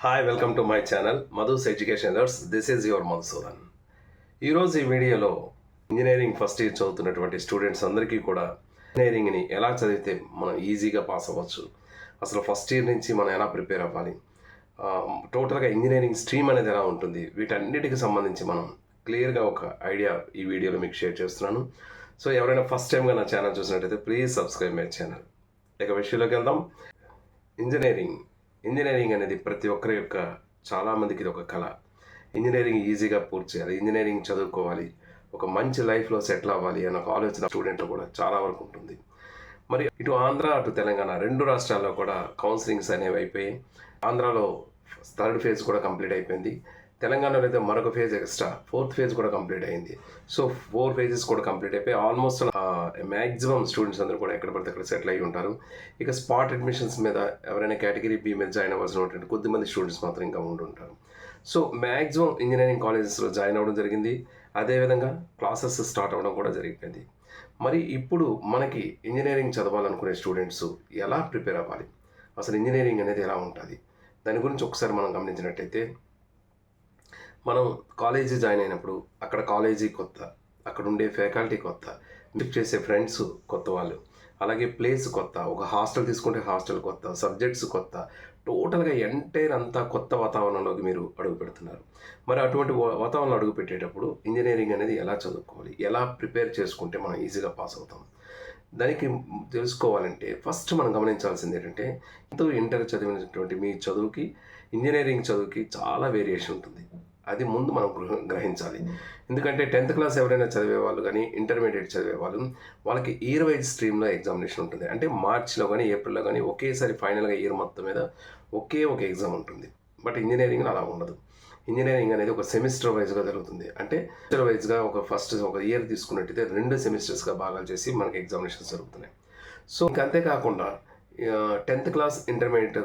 Hi welcome to my channel Madhus education లర్స్. This is your Madhusudan. ఈరోజు ఈ వీడియోలో ఇంజనీరింగ్ ఫస్ట్ ఇయర్ చదువుతున్నటువంటి స్టూడెంట్స్ అందరికీ కూడా ఇంజనీరింగ్ని ఎలా చదివితే మనం ఈజీగా పాస్ అవ్వచ్చు, అసలు ఫస్ట్ ఇయర్ నుంచి మనం ఎలా ప్రిపేర్ అవ్వాలి, టోటల్గా ఇంజనీరింగ్ స్ట్రీమ్ అనేది ఎలా ఉంటుంది, వీటన్నిటికి సంబంధించి మనం క్లియర్గా ఒక ఐడియా ఈ వీడియోలో మీకు షేర్ చేస్తున్నాను. సో ఎవరైనా ఫస్ట్ టైంగా నా ఛానల్ చూసినట్టయితే ప్లీజ్ సబ్స్క్రైబ్ మై ఛానల్. ఇక విషయంలోకి వెళ్దాం. ఇంజనీరింగ్ అనేది ప్రతి ఒక్కరి యొక్క చాలామందికి ఇది ఒక కళ. ఇంజనీరింగ్ ఈజీగా పూర్తి చేయాలి, ఇంజనీరింగ్ చదువుకోవాలి, ఒక మంచి లైఫ్లో సెటిల్ అవ్వాలి అన్న ఒక ఆలోచన స్టూడెంట్లో కూడా చాలా వరకు ఉంటుంది. మరి ఇటు ఆంధ్ర అటు తెలంగాణ రెండు రాష్ట్రాల్లో కూడా కౌన్సిలింగ్స్ అనేవి అయిపోయి, ఆంధ్రాలో థర్డ్ ఫేజ్ కూడా కంప్లీట్ అయిపోయింది, తెలంగాణలో అయితే మరొక ఫేజ్ ఎక్స్ట్రా ఫోర్త్ ఫేజ్ కూడా కంప్లీట్ అయింది. సో 4 ఫేజెస్ కూడా కంప్లీట్ అయిపోయి ఆల్మోస్ట్ మ్యాక్సిమం స్టూడెంట్స్ అందరూ కూడా ఎక్కడ పడితే అక్కడ సెటిల్ అయ్యి ఉంటారు. ఇక స్పాట్ అడ్మిషన్స్ మీద ఎవరైనా కేటగిరీ బి మీద జాయిన్ అవ్వాల్సినటువంటి కొద్దిమంది స్టూడెంట్స్ మాత్రం ఇంకా ఉంటుంటారు. సో మ్యాక్సిమం ఇంజనీరింగ్ కాలేజెస్లో జాయిన్ అవ్వడం జరిగింది, అదేవిధంగా క్లాసెస్ స్టార్ట్ అవ్వడం కూడా జరిగిపోయింది. మరి ఇప్పుడు మనకి ఇంజనీరింగ్ చదవాలనుకునే స్టూడెంట్స్ ఎలా ప్రిపేర్ అవ్వాలి, అసలు ఇంజనీరింగ్ అనేది ఎలా ఉంటుంది, దాని గురించి ఒకసారి మనం గమనించినట్టయితే, మనం కాలేజీ జాయిన్ అయినప్పుడు అక్కడ కాలేజీ కొత్త, అక్కడ ఉండే ఫ్యాకల్టీ కొత్త, మీట్ చేసే ఫ్రెండ్స్ కొత్త వాళ్ళు, అలాగే ప్లేస్ కొత్త, ఒక హాస్టల్ తీసుకుంటే హాస్టల్ కొత్త, సబ్జెక్ట్స్ కొత్త, టోటల్గా ఎంటైర్ అంతా కొత్త వాతావరణంలోకి మీరు అడుగు పెడుతున్నారు. మరి అటువంటి వాతావరణంలో అడుగు పెట్టేటప్పుడు ఇంజనీరింగ్ అనేది ఎలా చదువుకోవాలి, ఎలా ప్రిపేర్ చేసుకుంటే మనం ఈజీగా పాస్ అవుతాం, దానికి తెలుసుకోవాలంటే ఫస్ట్ మనం గమనించాల్సింది ఏంటంటే, ఇంటర్ చదివినటువంటి మీ చదువుకి ఇంజనీరింగ్ చదువుకి చాలా వేరియేషన్ ఉంటుంది. అది ముందు మనం గ్రహించాలి. ఎందుకంటే 10th క్లాస్ ఎవరైనా చదివే వాళ్ళు కానీ ఇంటర్మీడియట్ చదివే వాళ్ళు, వాళ్ళకి ఇయర్ వైజ్ స్ట్రీమ్లో ఎగ్జామినేషన్ ఉంటుంది. అంటే మార్చిలో కానీ ఏప్రిల్లో కానీ ఒకేసారి ఫైనల్గా ఇయర్ మొత్తం మీద ఒకే ఒక ఎగ్జామ్ ఉంటుంది. బట్ ఇంజనీరింగ్లో అలా ఉండదు. ఇంజనీరింగ్ అనేది ఒక సెమిస్టర్ వైజ్గా జరుగుతుంది. అంటే సెమిస్టర్ వైజ్గా ఒక ఇయర్ తీసుకున్నట్టయితే 2 సెమిస్టర్స్గా భాగాలు చేసి మనకి ఎగ్జామినేషన్స్ జరుగుతున్నాయి. సో ఇంకా అంతేకాకుండా 10th క్లాస్ ఇంటర్మీడియట్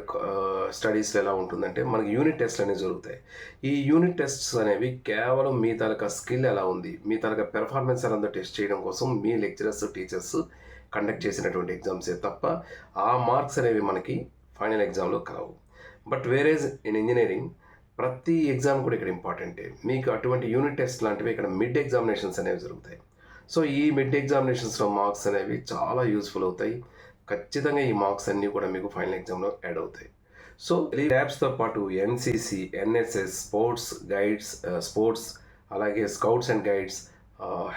స్టడీస్లో ఎలా ఉంటుందంటే, మనకి యూనిట్ టెస్ట్లు అనేవి జరుగుతాయి. ఈ యూనిట్ టెస్ట్స్ అనేవి కేవలం మీ తాలూకా స్కిల్ ఎలా ఉంది, మీ తాలూకా పెర్ఫార్మెన్స్ ఎలా ఉందో టెస్ట్ చేయడం కోసం మీ లెక్చరర్స్ టీచర్స్ కండక్ట్ చేసినటువంటి ఎగ్జామ్సే తప్ప ఆ మార్క్స్ అనేవి మనకి ఫైనల్ ఎగ్జామ్లో కలవు. బట్ వేరేజ్ ఇన్ ఇంజనీరింగ్ ప్రతి ఎగ్జామ్ కూడా ఇక్కడ ఇంపార్టెంటే. మీకు అటువంటి యూనిట్ టెస్ట్ లాంటివి ఇక్కడ మిడ్ ఎగ్జామినేషన్స్ అనేవి జరుగుతాయి. సో ఈ మిడ్ ఎగ్జామినేషన్స్లో మార్క్స్ అనేవి చాలా యూస్ఫుల్ అవుతాయి. ఖచ్చితంగా ఈ మార్క్స్ అన్నీ కూడా మీకు ఫైనల్ ఎగ్జామ్లో యాడ్ అవుతాయి. సో ఈ ల్యాబ్స్తో పాటు ఎన్సిసి, ఎన్ఎస్ఎస్, స్పోర్ట్స్, అలాగే scouts and guides,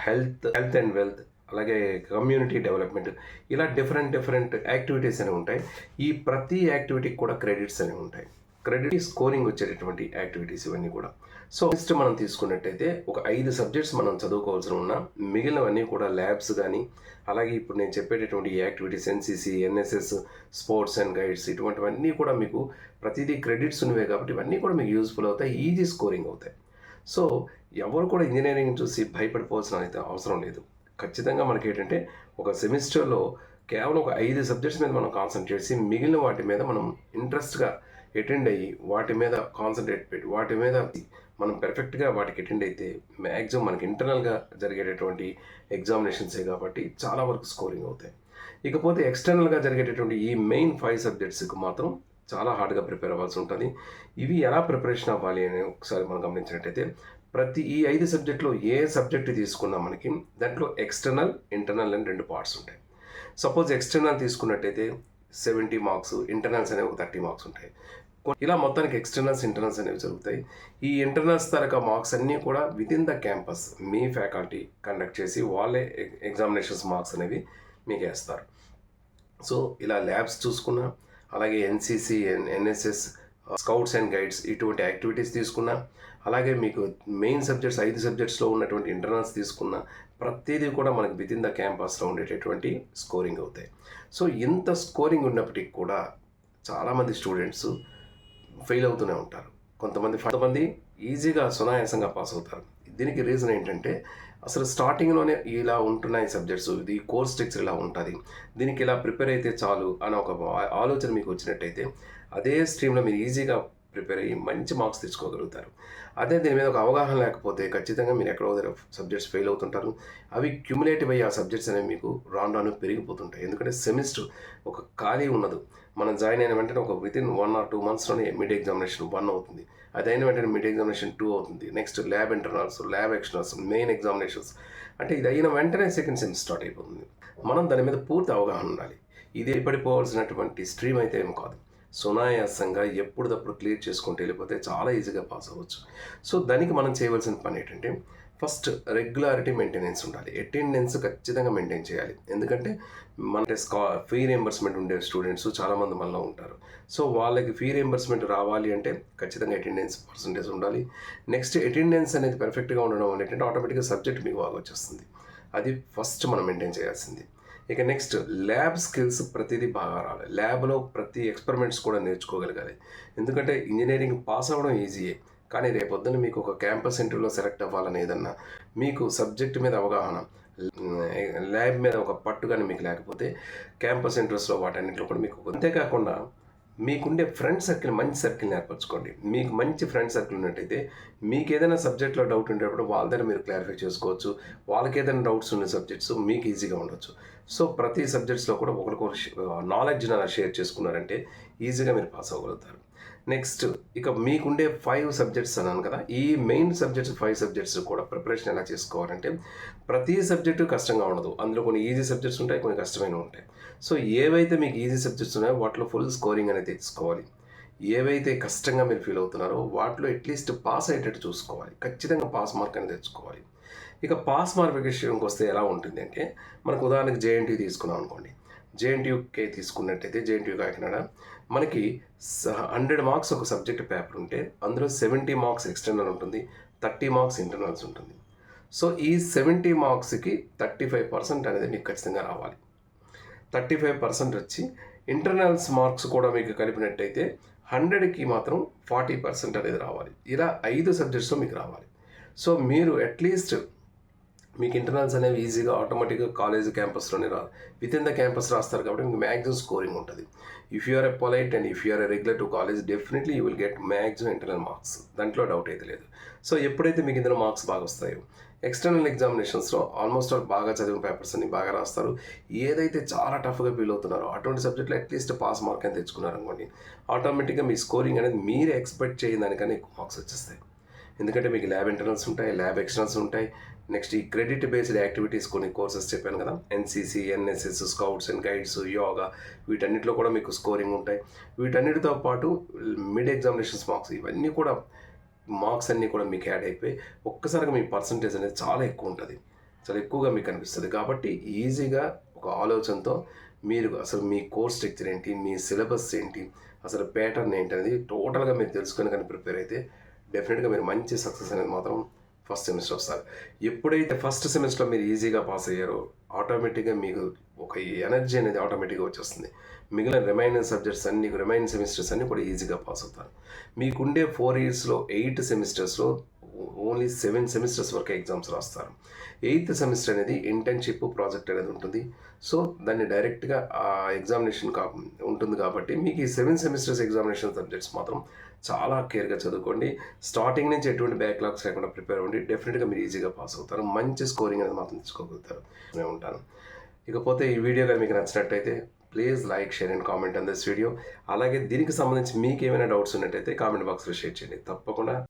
health and wealth, అలాగే కమ్యూనిటీ డెవలప్మెంట్, ఇలా డిఫరెంట్ యాక్టివిటీస్ అనేవి ఉంటాయి. ఈ ప్రతి యాక్టివిటీకి కూడా క్రెడిట్స్ అనేవి ఉంటాయి. క్రెడిట్ స్కోరింగ్ వచ్చేటటువంటి యాక్టివిటీస్ ఇవన్నీ కూడా. సో నెక్స్ట్ మనం తీసుకున్నట్టయితే ఒక 5 సబ్జెక్ట్స్ మనం చదువుకోవాల్సి ఉన్న, మిగిలినవన్నీ కూడా ల్యాబ్స్ కానీ, అలాగే ఇప్పుడు నేను చెప్పేటటువంటి activities NCC, NSS, sports and guides, ఇటువంటివన్నీ కూడా మీకు ప్రతిదీ క్రెడిట్స్ ఉన్నవే కాబట్టి ఇవన్నీ కూడా మీకు యూస్ఫుల్ అవుతాయి, ఈజీ స్కోరింగ్ అవుతాయి. సో ఎవరు కూడా ఇంజనీరింగ్ చూసి భయపడిపోవాల్సిన అయితే అవసరం లేదు. ఖచ్చితంగా మనకి ఏంటంటే ఒక సెమిస్టర్లో కేవలం ఒక 5 సబ్జెక్ట్స్ మీద మనం కాన్సన్ట్రేట్ చేసి మిగిలిన వాటి మీద మనం ఇంట్రెస్ట్గా అటెండ్ అయ్యి వాటి మీద కాన్సన్ట్రేట్ పెట్టి వాటి మీద మనం పెర్ఫెక్ట్గా వాటికి అటెండ్ అయితే మ్యాక్సిమం మనకి ఇంటర్నల్గా జరిగేటటువంటి ఎగ్జామినేషన్సే కాబట్టి చాలా వరకు స్కోరింగ్ అవుతాయి. ఇకపోతే ఎక్స్టర్నల్గా జరిగేటటువంటి ఈ మెయిన్ 5 సబ్జెక్ట్స్కి మాత్రం చాలా హార్డ్గా ప్రిపేర్ అవ్వాల్సి ఉంటుంది. ఇవి ఎలా ప్రిపరేషన్ అవ్వాలి అని ఒకసారి మనం గమనించినట్టయితే, ఈ 5 సబ్జెక్టులో ఏ సబ్జెక్ట్ తీసుకున్నా మనకి దాంట్లో ఎక్స్టర్నల్, ఇంటర్నల్ అని 2 పార్ట్స్ ఉంటాయి. సపోజ్ ఎక్స్టర్నల్ తీసుకున్నట్టయితే 70 మార్క్స్, ఇంటర్నల్స్ అనేవి ఒక 30 మార్క్స్ ఉంటాయి. ఇలా మొత్తానికి ఎక్స్టర్నల్స్, ఇంటర్నల్స్ అనేవి జరుగుతాయి. ఈ ఇంటర్నల్స్ తరగతి మార్క్స్ అన్నీ కూడా within the campus me faculty conduct చేసి వాళ్ళే ఎగ్జామినేషన్స్ మార్క్స్ అనేవి మీకు వేస్తారు. సో ఇలా ల్యాబ్స్ చూసుకున్నా, అలాగే NCC, NSS, scouts and guides ఇటువంటి యాక్టివిటీస్ తీసుకున్నా, అలాగే మీకు మెయిన్ సబ్జెక్ట్స్ 5 సబ్జెక్ట్స్లో ఉన్నటువంటి ఇంటర్నల్స్ తీసుకున్నా, ప్రతిదీ కూడా మనకి వితిన్ ద క్యాంపస్లో ఉండేటటువంటి స్కోరింగ్ అవుతాయి. సో ఇంత స్కోరింగ్ ఉన్నప్పటికీ కూడా చాలామంది స్టూడెంట్స్ ఫెయిల్ అవుతూనే ఉంటారు. కొంతమంది ఈజీగా సునాయాసంగా పాస్ అవుతారు. దీనికి రీజన్ ఏంటంటే, అసలు స్టార్టింగ్లోనే ఇలా ఉంటున్నాయి సబ్జెక్ట్స్, ఇది కోర్స్ స్ట్రక్చర్ ఇలా ఉంటుంది, దీనికి ఇలా ప్రిపేర్ అయితే చాలు అని ఒక ఆలోచన మీకు వచ్చినట్టయితే అదే స్ట్రీమ్లో మీరు ఈజీగా ప్రిపేర్ అయ్యి మంచి మార్క్స్ తెచ్చుకోగలుగుతారు. అదే దీని మీద ఒక అవగాహన లేకపోతే ఖచ్చితంగా మీరు ఎక్కడో దగ్గర సబ్జెక్ట్స్ ఫెయిల్ అవుతుంటారు. అవి క్యుములేటివ్ అయ్యి ఆ సబ్జెక్ట్స్ అనేవి మీకు రాను పెరిగిపోతుంటాయి. ఎందుకంటే సెమిస్టర్ ఒక ఖాళీ ఉండదు. మనం జాయిన్ అయిన వెంటనే ఒక వితిన్ 1 ఆర్ 2 మంత్స్‌లోనే మిడ్ ఎగ్జామినేషన్ 1 అవుతుంది. అదైన వెంటనే మిడ్ ఎగ్జామినేషన్ 2 అవుతుంది. Next lab internals, lab externals, main examinations. అంటే ఇది అయిన వెంటనే సెకండ్ సెమ్ స్టార్ట్ అయిపోతుంది. మనం దాని మీద పూర్తి అవగాహన ఉండాలి. ఇది పడిపోవాల్సినటువంటి స్ట్రీమ్ అయితే ఏమి కాదు. సునాయాసంగా ఎప్పటిదప్పుడు క్లియర్ చేసుకుంటూ వెళ్ళిపోతే చాలా ఈజీగా పాస్ అవ్వచ్చు. సో దానికి మనం చేయవలసిన పని ఏంటంటే ఫస్ట్ రెగ్యులారిటీ మెయింటెనెన్స్ ఉండాలి. అటెండెన్స్ ఖచ్చితంగా మెయింటైన్ చేయాలి. ఎందుకంటే మన ఫీ రీయింబర్స్మెంట్ ఉండే స్టూడెంట్స్ చాలామంది మనలో ఉంటారు. సో వాళ్ళకి ఫీ రీయింబర్స్మెంట్ రావాలి అంటే ఖచ్చితంగా అటెండెన్స్ పర్సంటేజ్ ఉండాలి. నెక్స్ట్ అటెండెన్స్ అనేది పర్ఫెక్ట్గా ఉండడం వల్ల ఏంటంటే ఆటోమేటిక్గా సబ్జెక్ట్ మీకు బాగా వచ్చేస్తుంది. అది ఫస్ట్ మనం మెయింటైన్ చేయాల్సింది. ఇక నెక్స్ట్ ల్యాబ్ స్కిల్స్ ప్రతిదీ బాగా రావాలి. ల్యాబ్లో ప్రతి ఎక్స్పెరిమెంట్స్ కూడా నేర్చుకోగలగాలి. ఎందుకంటే ఇంజనీరింగ్ పాస్ అవ్వడం ఈజీయే, కానీ రేపొద్దున మీకు ఒక క్యాంపస్ ఇంటర్వ్యూలో సెలెక్ట్ అవ్వాలని ఏదన్నా మీకు సబ్జెక్ట్ మీద అవగాహన, ల్యాబ్ మీద ఒక పట్టు కానీ మీకు లేకపోతే క్యాంపస్ ఇంటర్వ్యూస్లో వాటన్నిటిలో కూడా మీకు అంతేకాకుండా మీకుండే ఫ్రెండ్ సర్కిల్ మంచి సర్కిల్ని ఏర్పరచుకోండి. మీకు మంచి ఫ్రెండ్ సర్కిల్ ఉన్నట్టయితే మీకు ఏదైనా సబ్జెక్ట్లో డౌట్ ఉండేటప్పుడు వాళ్ళ దగ్గర మీరు క్లారిఫై చేసుకోవచ్చు. వాళ్ళకి ఏదైనా డౌట్స్ ఉన్న సబ్జెక్ట్స్ మీకు ఈజీగా ఉండొచ్చు. సో ప్రతి సబ్జెక్ట్స్లో కూడా ఒకరికొకరు నాలెడ్జ్ని అలా షేర్ చేసుకున్నారంటే ఈజీగా మీరు పాస్ అవ్వగలుగుతారు. నెక్స్ట్ ఇక మీకుండే 5 సబ్జెక్ట్స్ అన్నాను కదా, ఈ మెయిన్ సబ్జెక్ట్స్ 5 సబ్జెక్ట్స్ కూడా ప్రిపరేషన్ ఎలా చేసుకోవాలంటే ప్రతి సబ్జెక్టు కష్టంగా ఉండదు. అందులో కొన్ని ఈజీ సబ్జెక్ట్స్ ఉంటాయి, కొన్ని కష్టమైనవి ఉంటాయి. సో ఏవైతే మీకు ఈజీ సబ్జెక్ట్స్ ఉన్నాయో వాటిలో ఫుల్ స్కోరింగ్ అనేది తెచ్చుకోవాలి. ఏవైతే కష్టంగా మీరు ఫీల్ అవుతున్నారో వాటిలో అట్లీస్ట్ పాస్ అయ్యేటట్టు చూసుకోవాలి. ఖచ్చితంగా పాస్ మార్క్ అనేది తెచ్చుకోవాలి. ఇక పాస్ మార్క్ విషయంకి వస్తే ఎలా ఉంటుంది అంటే మనకు ఉదాహరణకి జేఎన్టీయూ తీసుకున్నాం అనుకోండి. జేఎన్టీయూకే తీసుకున్నట్టయితే జేఎన్టీయూ కాకినాడ మనకి 100 మార్క్స్ ఒక సబ్జెక్ట్ పేపర్ ఉంటే అందులో 70 మార్క్స్ ఎక్స్టర్నల్ ఉంటుంది, 30 మార్క్స్ ఇంటర్నల్స్ ఉంటుంది. సో ఈ 70 మార్క్స్కి 35% అనేది మీకు ఖచ్చితంగా రావాలి. 35% వచ్చి ఇంటర్నల్స్ మార్క్స్ కూడా మీకు కలిపినట్టయితే 100కి మాత్రం 40% అనేది రావాలి. ఇలా 5 సబ్జెక్ట్స్లో మీకు రావాలి. సో మీరు అట్లీస్ట్ మీకు ఇంటర్నల్స్ అనేవి ఈజీగా ఆటోమేటిక్గా కాలేజ్ క్యాంపస్లోనే విత్ ఇన్ ద క్యాంపస్ రాస్తారు కాబట్టి మీకు మ్యాక్సిమం స్కోరింగ్ ఉంటుంది. If you are a polite and if you are a regular to college definitely you will get maximum internal marks. దాంట్లో డౌట్ అయితే లేదు. సో ఎప్పుడైతే మీకు ఇందులో మార్క్స్ బాగా వస్తాయో ఎక్స్టర్నల్ ఎగ్జామినేషన్స్లో ఆల్మోస్ట్ ఆల్ బాగా చదివిన పేపర్స్ అన్ని బాగా రాస్తారు. ఏదైతే చాలా టఫ్గా ఫీల్ అవుతున్నారో అటువంటి సబ్జెక్ట్లో అట్లీస్ట్ పాస్ మార్క్ అని తెచ్చుకున్నారనుకోండి, ఆటోమేటిక్గా మీ స్కోరింగ్ అనేది మీరు ఎక్స్పెక్ట్ చేయని దానికన్నా ఎక్కువ మార్క్స్ వచ్చేస్తాయి. ఎందుకంటే మీకు ల్యాబ్ ఇంటర్నల్స్ ఉంటాయి, ల్యాబ్ ఎక్స్టర్నల్స్ ఉంటాయి. నెక్స్ట్ ఈ క్రెడిట్ బేస్డ్ యాక్టివిటీస్ కొన్ని కోర్సెస్ చెప్పాను కదా, NCC, NSS, scouts and guides, yoga, వీటన్నిటిలో కూడా మీకు స్కోరింగ్ ఉంటాయి. వీటన్నిటితో పాటు మిడ్ ఎగ్జామినేషన్స్ మార్క్స్, ఇవన్నీ కూడా మార్క్స్ అన్నీ కూడా మీకు యాడ్ అయిపోయి ఒక్కసారిగా మీ పర్సంటేజ్ అనేది చాలా ఎక్కువ ఉంటుంది, చాలా ఎక్కువగా మీకు అనిపిస్తుంది. కాబట్టి ఈజీగా ఒక ఆలోచనతో మీరు అసలు మీ కోర్స్ స్ట్రక్చర్ ఏంటి, మీ సిలబస్ ఏంటి, అసలు ప్యాటర్న్ ఏంటి అనేది టోటల్గా మీరు తెలుసుకొని కానీ ప్రిపేర్ అయితే డెఫినెట్గా మీరు మంచి సక్సెస్ అనేది మాత్రం ఫస్ట్ సెమిస్టర్ వస్తారు. ఎప్పుడైతే ఫస్ట్ సెమిస్టర్లో మీరు ఈజీగా పాస్ అయ్యారో ఆటోమేటిక్గా మీకు ఒక ఎనర్జీ అనేది ఆటోమేటిక్గా వచ్చేస్తుంది. మిగిలిన రిమైనింగ్ సబ్జెక్ట్స్ అన్ని, రిమైనింగ్ సెమిస్టర్స్ అన్నీ కూడా ఈజీగా పాస్ అవుతారు. మీకుండే 4 ఇయర్స్లో 8 సెమిస్టర్స్లో ఓన్లీ 7 సెమిస్టర్స్ వరకు ఎగ్జామ్స్ రాస్తారు. 8th సెమిస్టర్ అనేది ఇంటర్న్షిప్ ప్రాజెక్ట్ అనేది ఉంటుంది. సో దాన్ని డైరెక్ట్గా ఆ ఎగ్జామినేషన్ ఉంటుంది కాబట్టి మీకు ఈ 7 సెమిస్టర్స్ ఎగ్జామినేషన్ సబ్జెక్ట్స్ మాత్రం చాలా కేర్గా చదువుకోండి. స్టార్టింగ్ నుంచి ఎటువంటి బ్యాక్లాగ్స్ లేకుండా ప్రిపేర్ అవ్వండి. డెఫినెట్గా మీరు ఈజీగా పాస్ అవుతారు. మంచి స్కోరింగ్ అనేది మాత్రం తెచ్చుకోగలుగుతారు. నేను ఉంటాను. ఇకపోతే ఈ వీడియో కానీ మీకు నచ్చినట్టయితే please like, share and comment on this video. అలాగే దీనికి సంబంధించి మీకు ఏమైనా డౌట్స్ ఉన్నట్టయితే కామెంట్ బాక్స్లో షేర్ చేయండి. తప్పకుండా